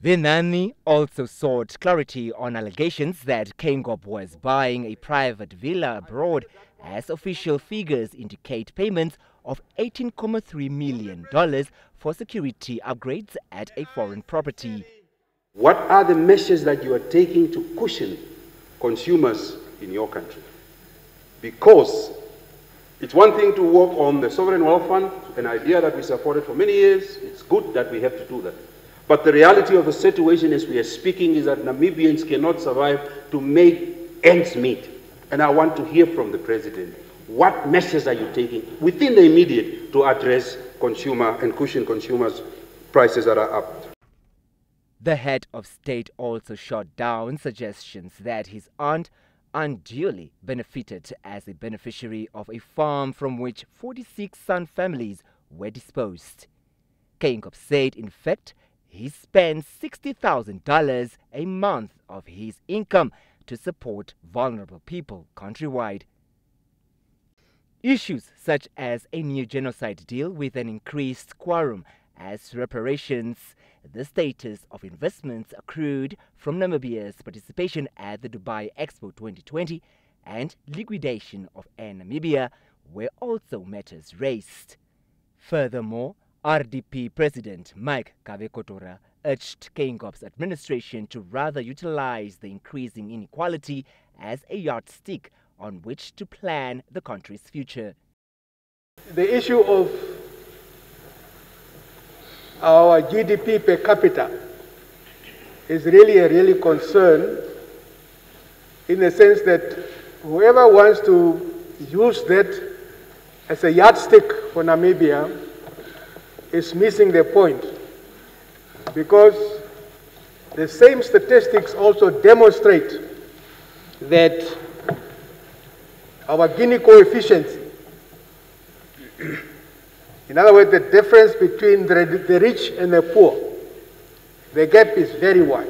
Vinani also sought clarity on allegations that Geingob was buying a private villa abroad, as official figures indicate payments of $18.3 million for security upgrades at a foreign property. What are the measures that you are taking to cushion consumers in your country? Because it's one thing to work on the sovereign wealth fund, an idea that we supported for many years. It's good that we have to do that. But the reality of the situation as we are speaking is that Namibians cannot survive to make ends meet. And I want to hear from the President, what measures are you taking within the immediate to address consumer and cushion consumers' prices that are up? The head of state also shot down suggestions that his aunt unduly benefited as a beneficiary of a farm from which 46 San families were disposed. Geingob said, in fact, he spends $60,000 a month of his income to support vulnerable people countrywide. Issues such as a new genocide deal with an increased quorum as reparations, the status of investments accrued from Namibia's participation at the Dubai Expo 2020, and liquidation of Air Namibia were also matters raised. Furthermore, RDP President Mike Kavekotora urged Geingob's administration to rather utilize the increasing inequality as a yardstick on which to plan the country's future. The issue of our GDP per capita is really a concern, in the sense that whoever wants to use that as a yardstick for Namibia is missing the point, because the same statistics also demonstrate that our Gini coefficients, in other words, the difference between the rich and the poor, the gap is very wide.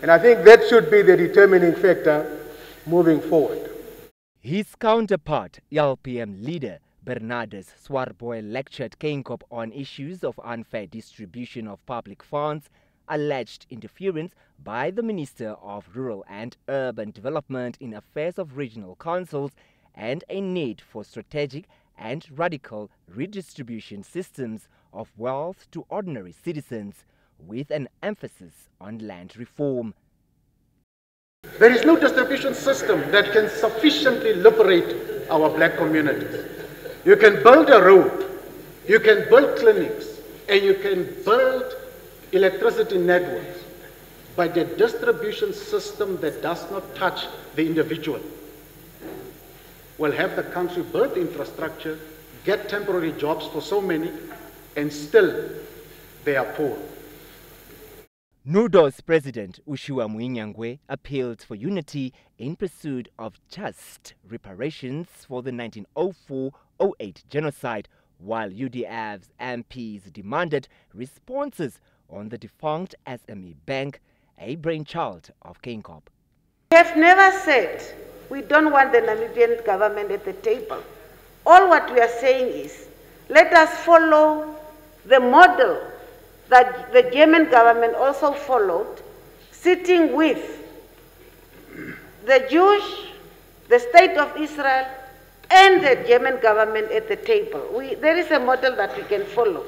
And I think that should be the determining factor moving forward. His counterpart, LPM leader Bernardus Swarboy, lectured Geingob on issues of unfair distribution of public funds, alleged interference by the Minister of Rural and Urban Development in affairs of regional councils, and a need for strategic and radical redistribution systems of wealth to ordinary citizens, with an emphasis on land reform. There is no distribution system that can sufficiently liberate our black communities. You can build a road, you can build clinics, and you can build electricity networks, but the distribution system that does not touch the individual will have the country build infrastructure, get temporary jobs for so many, and still they are poor. NUDO's President Ushiwa Muinyangwe appealed for unity in pursuit of just reparations for the 1904-08 genocide, while UDF's MPs demanded responses on the defunct SME Bank, a brainchild of Geingob. We have never said we don't want the Namibian government at the table. All what we are saying is, let us follow the model that the German government also followed, sitting with the Jewish, the State of Israel, and the German government at the table. There is a model that we can follow.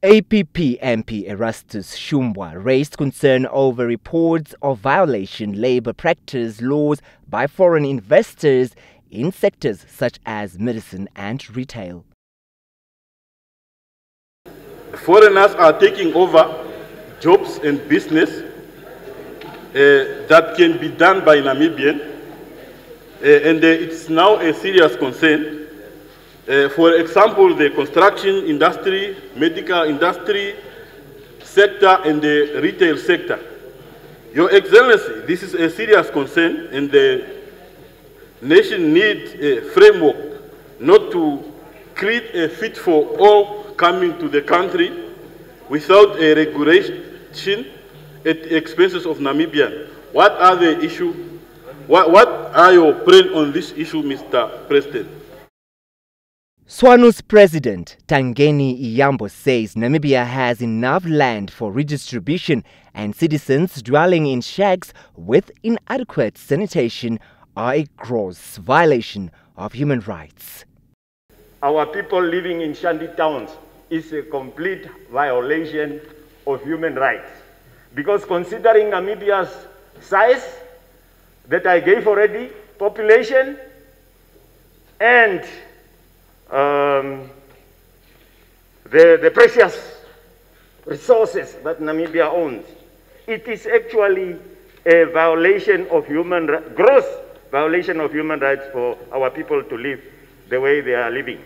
APP MP Erastus Shumbwa raised concern over reports of violation labor practice laws by foreign investors in sectors such as medicine and retail. Foreigners are taking over jobs and business that can be done by Namibian, and it's now a serious concern. For example, the construction industry, medical industry sector, and the retail sector. Your Excellency, this is a serious concern, and the nation needs a framework not to create a fit for all coming to the country without a regulation at the expenses of Namibian. What are the issues? What are your plans on this issue, Mr. President? SWANU's president, Tangeni Iyambo, says Namibia has enough land for redistribution and citizens dwelling in shacks with inadequate sanitation are a gross violation of human rights. Our people living in shanty towns is a complete violation of human rights. Because considering Namibia's size that I gave already, population, and the precious resources that Namibia owns, it is actually a violation of gross violation of human rights for our people to live the way they are living.